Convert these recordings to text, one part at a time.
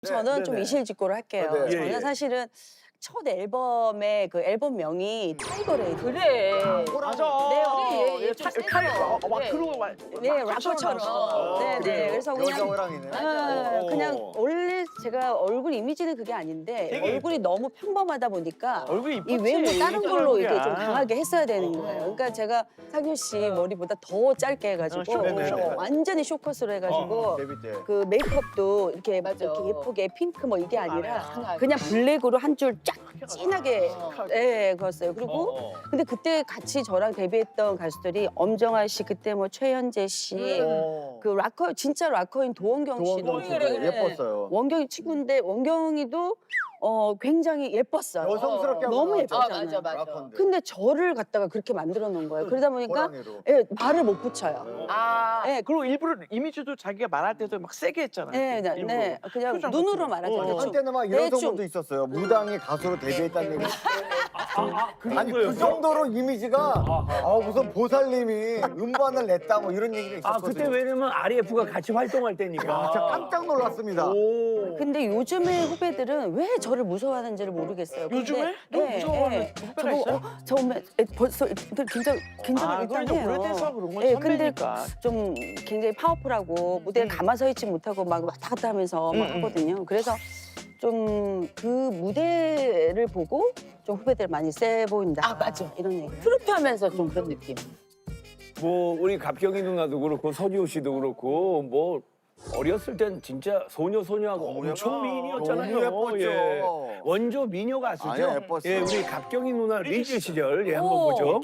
저는 좀 이실직고를 할게요. 네. 저는 예, 예. 사실은 첫 앨범의 그 앨범명이 타이거레이드. 그래. 맞아. 네, 얘 칼, 막 네. 그러고 막. 네, 락커처럼. 네, 네. 그래서 그냥 여자호랑이네. 그냥 원래 제가 얼굴 이미지는 그게 아닌데 되게 얼굴이 너무 평범하다 보니까 얼굴이 이 이뻤지. 외모 다른 걸로 이렇게 좀 얼굴이야. 강하게 했어야 되는 거예요. 그러니까 제가 상효 씨 머리보다 더 짧게 해가지고 쇼컷으로. 완전히 쇼컷으로 해가지고 데뷔 때. 그 메이크업도 이렇게 맞아. 이렇게 예쁘게 핑크 뭐 이게 아니라 하나. 그냥 블랙으로 한 줄 쫙 진하게 예, 그었어요. 그리고 근데 그때 같이 저랑 데뷔했던 가수들이 엄정화 씨 그때 뭐 최현재 씨 그 락커 진짜 락커인 도원경 씨도 도원경 씨도 예뻤어요. 원경이 친구인데 원경이도 굉장히 예뻤어요. 여성스럽게 하고 너무 나왔죠. 예뻤잖아요. 락커인데. 근데 저를 갖다가 그렇게 만들어 놓은 거예요. 그러다 보니까 호랑이로. 예, 말을 못 붙여요. 아, 예, 그리고 일부러 이미지도 자기가 말할 때도 막 세게 했잖아요. 네, 네, 일부러. 네. 그냥 표정 눈으로 같은 거. 말하잖아요. 한때는 막 이런 대충. 소문도 있었어요. 무당이 가수로 데뷔했다는 얘기. 아니 그 거였어? 정도로 이미지가 무슨 보살님이 음반을 냈다 뭐 이런 얘기가 있었거든요. 그때 왜냐면 RF가 같이 활동할 때니까. 진짜 깜짝 놀랐습니다. 오. 근데 요즘의 후배들은 왜 저를 무서워하는지를 모르겠어요. 근데, 요즘에? 너 무서워하는 후배가 있어요? 처음에 벌써 긴장을 아, 일단 그러니까 해요. 오래돼서 그런 건 예, 근데 선배니까. 좀 굉장히 파워풀하고 무대에 가만 서 있지 못하고 막 왔다 갔다 하면서 막 하거든요. 그래서 좀 그 무대를 보고 좀 후배들 많이 세 보인다. 아, 맞아. 이런 얘기. 트로트 하면서 좀 그런 느낌. 뭐 우리 갑경이 누나도 그렇고 서지호 씨도 그렇고 뭐 어렸을 땐 진짜 소녀하고 엄청 미인이었잖아요. 너무 예뻤죠. 예. 원조 미녀 가수죠. 아니요, 예뻤어요. 예, 우리 갑경이 누나 리즈 시절 예 한번 보죠.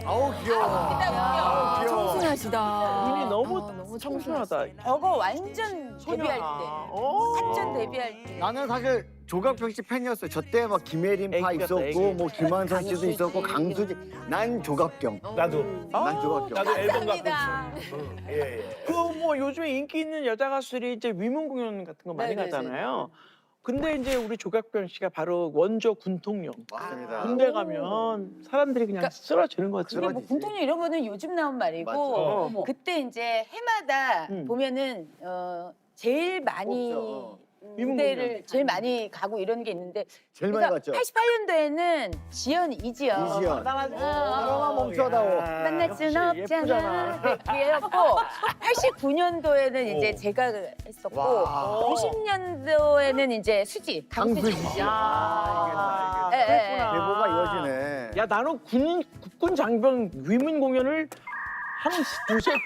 아우 귀여워. 아우 귀여워. 청순하시다. 이미 너무 청순하다. 저거 완전 데뷔할 때. 완전 데뷔할 때. 나는 사실 조각경 씨 팬이었어요. 저 때 막 김혜림파 애기 같다, 있었고 애기. 뭐 김한선 씨도 있었고 강수지. 난 조각경. 나도 난 조각경. 나도 앨범 갖고 감사합니다. 있어. 예, 예. 그 뭐 요즘에 인기 있는 여자 가수들이 이제 위문 공연 같은 거 많이 네네네. 가잖아요. 근데 이제 우리 조각변 씨가 바로 원조 군통령. 맞습니다. 군대 가면 사람들이 그냥 쓰러지는 거지. 근데 뭐 군통령 이런 거는 요즘 나온 말이고 맞죠. 그때 이제 해마다 보면은 제일 많이 뽑죠. 무대를 제일 많이 가고 이런 게 있는데 제일 많이 그래서 갔죠. 88년도에는 지연, 이지연 이지연. 사랑하지. 사랑아 멈춰다오. 만날 순 역시 없잖아. 예쁘잖아. 그랬고 89년도에는 이제 제가 했었고 와. 90년도에는 이제 수지, 강수지. 강수지. 야, 예, 예, 예. 그랬구나. 대보가 이어지네. 야, 나는 국군 장병 위문 공연을 한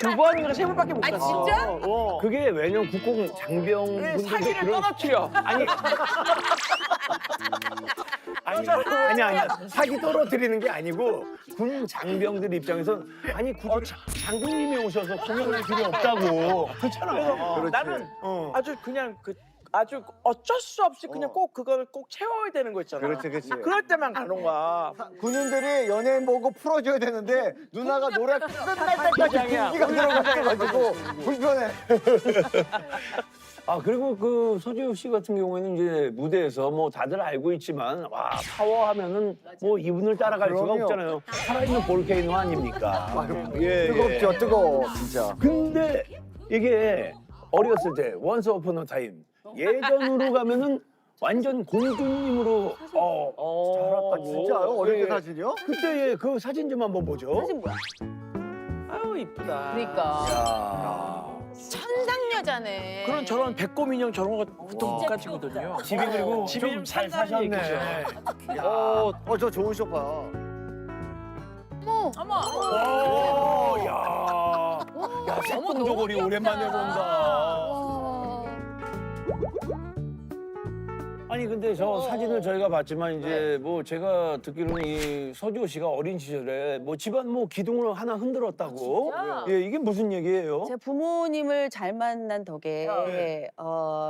두 번인가 세 번밖에 못 아, 갔어. 진짜? 그게 왜냐면 국공 장병 분들도 사기를 그런 떨어뜨려. 아니 사기 떨어뜨리는 게 아니고 군 장병들 입장에선 아니 굳이 장군님이 오셔서 공연할 필요 없다고 그렇잖아. 그렇지. 나는 아주 그냥 아주 어쩔 수 없이 그냥 꼭 그걸 꼭 채워야 되는 거 있잖아. 그렇지, 그렇지. 그럴 때만 가는 거야. 군인들이 연예인 보고 풀어줘야 되는데 누나가 노래 끝날 때까지 긴장이야. 공기가 들어가가지고 불편해. 아 그리고 그 서지호 씨 같은 경우에는 이제 무대에서 뭐 다들 알고 있지만 와 파워하면은 뭐 이분을 따라갈 수가 그럼요. 없잖아요. 살아있는 볼케이노 아닙니까? 뜨겁죠, 뜨거워, 진짜. 근데 이게 어렸을 때 원스 어폰 어 타임 예전으로 가면은 완전 공주님으로 자랐다고. 진짜요? 어릴 때 예. 사진이요? 그때 그 사진 좀 한번 보죠. 사진 뭐야? 아유 이쁘다. 그러니까 야. 천상여자네. 그런 저런 배꼽 인형 저런 거 보통 못 가지거든요. 집이 그리고 집이 좀 잘 산다는 사셨네. 저 좋은 쇼파. 어머. 오, 야, 색동저고리 오랜만에 본다. 아니 근데 저 사진을 저희가 봤지만 이제 뭐 제가 듣기로는 이 서지호 씨가 어린 시절에 뭐 집안 뭐 기둥을 하나 흔들었다고. 예, 이게 무슨 얘기예요? 제 부모님을 잘 만난 덕에 네.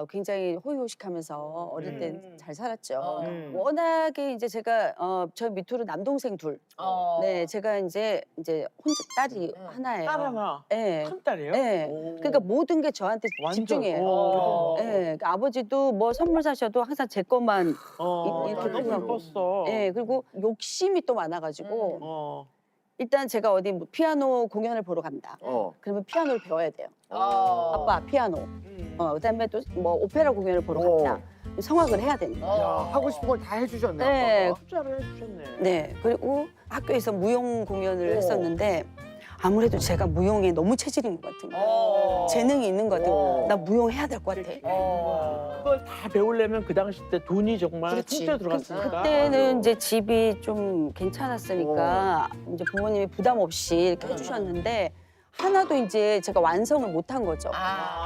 굉장히 호의호식하면서 어릴 때 잘 살았죠. 음. 워낙에 이제 제가 저 밑으로 남동생 둘. 네, 제가 이제 혼자 딸이 하나예요. 딸 하나. 네. 큰 딸이에요? 네. 그러니까 모든 게 저한테 완전, 집중해요. 네. 그러니까 아버지도 뭐 선물 사셔도 항상 제 것만 이렇게 너무 하고. 예뻤어. 네, 그리고 욕심이 또 많아가지고 일단 제가 어디 뭐 피아노 공연을 보러 간다. 그러면 피아노를 배워야 돼요. 아빠 피아노. 그다음에 또 뭐 오페라 공연을 보러 간다. 성악을 해야 되는 거예요. 야, 하고 싶은 걸 다 해주셨네. 네. 아빠가. 숫자를 해주셨네. 네. 그리고 학교에서 무용 공연을 했었는데 아무래도 제가 무용에 너무 체질인 것 같은 거예요. 재능이 있는 것 같아요. 나 무용 해야 될 것 같아. 그걸 다 배우려면 그 당시 때 돈이 정말 그렇지. 통째로 들어갔으니까. 그때는 이제 집이 좀 괜찮았으니까 이제 부모님이 부담 없이 이렇게 해주셨는데 하나도 이제 제가 완성을 못한 거죠.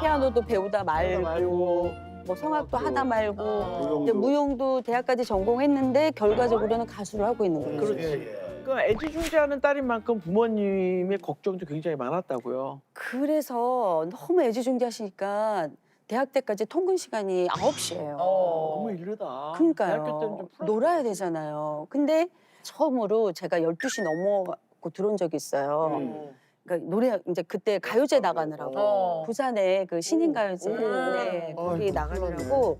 피아노도 배우다 말고 뭐 성악도 하다 말고 이제 무용도 대학까지 전공했는데 결과적으로는 가수를 하고 있는 거예요. 그렇지. 그 애지중지하는 딸인 만큼 부모님의 걱정도 굉장히 많았다고요. 그래서 너무 애지중지하시니까 대학 때까지 통근 시간이 9시예요. 너무 이르다. 그러니까요. 대학교 때는 좀 풀었- 놀아야 되잖아요. 근데 처음으로 제가 12시 넘어고 들어온 적이 있어요. 그러니까 노래 이제 그때 가요제 나가느라고 부산에 그 신인가요제 네, 거기 아이고, 나가느라고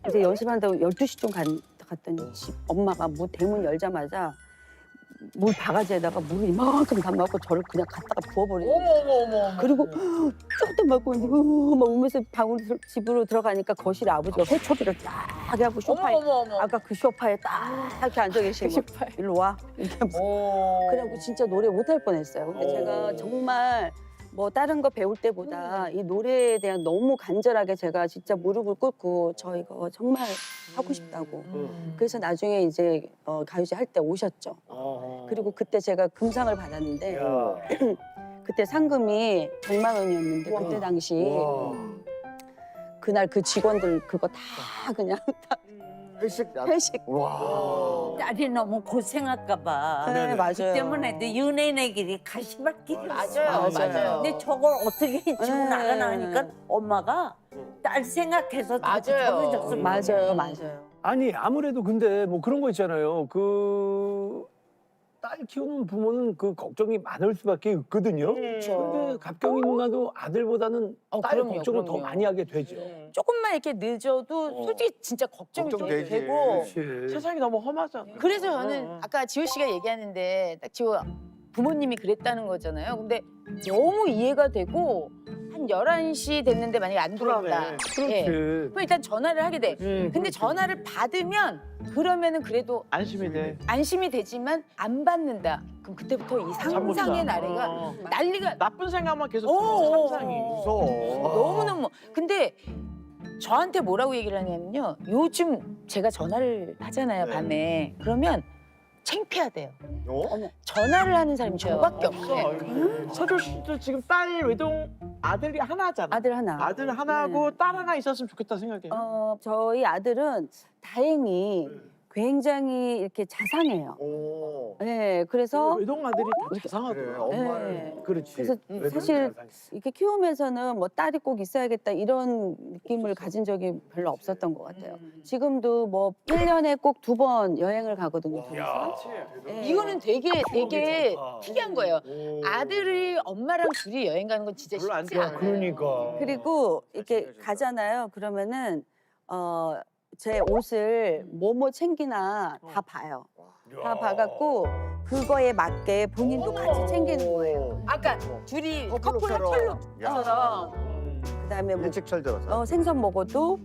이제 연습한다고 12시쯤 갔더니 집 엄마가 뭐 대문 열자마자 물 바가지에다가 물을 이만큼 담아갖고 저를 그냥 갖다가 부어버리는 거예요. 그리고 조금 맞고 이제 막 울면서 집으로 들어가니까 거실에 아버지가 회초리를 딱 하고 소파에 아까 그 소파에 딱 이렇게 앉아 계시는 거예요. 일로 와 이렇게 하면서. 그래갖고 진짜 노래 못할 뻔했어요. 근데 제가 정말 뭐 다른 거 배울 때보다 이 노래에 대한 너무 간절하게 제가 진짜 무릎을 꿇고 저 이거 정말 하고 싶다고. 그래서 나중에 이제 가요제 할 때 오셨죠. 그리고 그때 제가 금상을 받았는데 그때 상금이 100만 원이었는데 그때 당시 그날 그 직원들 그거 다 그냥 다 회식. 회식. 와. 딸이 너무 고생할까 봐. 네, 맞아요. 그 때문에 연예인의 길이 가시밭길이었어. 맞아요. 근데 저걸 어떻게 지고 네. 나가나 하니까 엄마가 딸 생각해서 맞아요. 맞아요. 아니 아무래도 근데 뭐 그런 거 있잖아요. 그 딸 키우는 부모는 그 걱정이 많을 수밖에 없거든요. 근데 갑경이 누나도 아들보다는 딸 그럼요, 걱정을 더 그럼요. 많이 하게 되죠. 조금만 이렇게 늦어도 솔직히 진짜 걱정이 좀 걱정되지. 되고 그렇지. 세상이 너무 험하잖아. 그래서 저는 아까 지호 씨가 얘기하는데 딱 지호 부모님이 그랬다는 거잖아요. 근데 너무 이해가 되고 한 11시 됐는데 만약에 안 들어온다. 예. 그렇지. 그럼 일단 전화를 하게 돼. 근데 전화를 받으면 그러면은 그래도 안심이 돼. 안심이 되지만 안 받는다. 그럼 그때부터 이 잠못 자. 상상의 나래가 난리가 나쁜 생각만 계속 어, 상상이. 무서워. 너무너무. 근데 저한테 뭐라고 얘기를 하냐면요. 요즘 제가 전화를 하잖아요, 네. 밤에. 그러면 창피하대요. 어? 전화를 하는 사람이 저밖에 없네. 서조 씨도 지금 딸 외동 아들이 하나잖아. 아들 하나. 아들 하나고 딸 하나 있었으면 좋겠다 생각해. 저희 아들은 다행히 굉장히 이렇게 자상해요. 오. 네, 그래서 외동 아들이 다 그래, 자상하더라. 엄마를. 네. 그렇지. 그래서 외동은 사실 잘 살지. 이렇게 키우면서는 뭐 딸이 꼭 있어야겠다 이런 느낌을 가진 적이 별로 없었던 것 같아요. 지금도 뭐 1년에 꼭 2번 여행을 가거든요. 둘이서. 네. 이거는 되게 좋다. 특이한 거예요. 아들이 엄마랑 둘이 여행 가는 건 진짜 별로 안 쉽지 좋아. 않아요. 그러니까. 그리고 이렇게 가잖아요. 그러면은 제 옷을 뭐뭐 챙기나 다 봐요. 다 봐갖고 그거에 맞게 본인도 같이 챙기는 거예요. 아까 둘이 커플룩처럼. 커플룩처럼 그다음에 뭐 일찍 철들어서. 생선 먹어도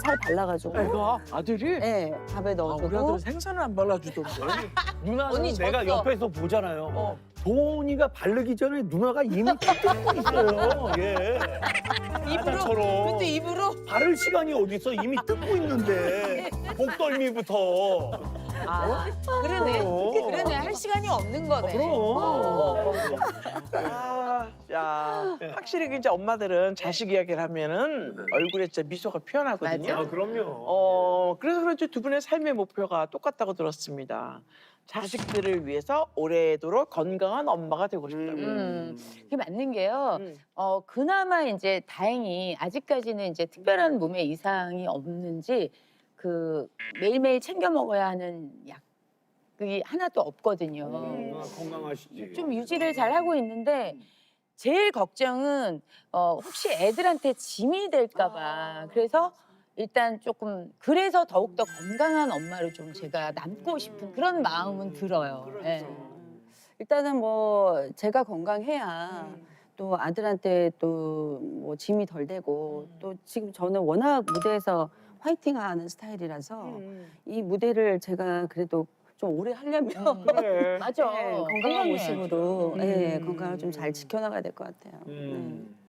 살 발라가지고 애가 아들이? 네, 밥에 아, 우리 넣어주고 아들은 생선을 안 발라주던데. 누나는 언니 내가 졌어. 옆에서 보잖아요. 도훈이가 바르기 전에 누나가 이미 뜯고 있어요. 예. 아들처럼. 근데 입으로 바를 시간이 어디 있어? 이미 뜯고 있는데 복덜미부터. 그러네. 어. 그러네. 할 시간이 없는 거네. 그럼. 야, 확실히 이제 엄마들은 자식 이야기를 하면은 얼굴에 진짜 미소가 피어나거든요. 맞아. 그럼요. 그래서 그런지 두 분의 삶의 목표가 똑같다고 들었습니다. 자식들을 위해서 오래도록 건강한 엄마가 되고 싶다고. 그게 맞는 게요. 그나마 이제 다행히 아직까지는 이제 특별한 몸에 이상이 없는지 그 매일매일 챙겨 먹어야 하는 약이 하나도 없거든요. 건강하시지. 좀 유지를 잘 하고 있는데 제일 걱정은 혹시 애들한테 짐이 될까 봐. 그래서 일단 조금 그래서 더욱더 건강한 엄마로 좀 제가 남고 싶은 그런 마음은 들어요. 예. 일단은 뭐 제가 건강해야 또 아들한테 또 뭐 짐이 덜 되고 또 지금 저는 워낙 무대에서 화이팅하는 스타일이라서 이 무대를 제가 그래도 좀 오래 하려면 그래. 맞아. 네, 건강한 건강해. 모습으로 네, 건강을 좀 잘 지켜나가야 될 것 같아요. 네.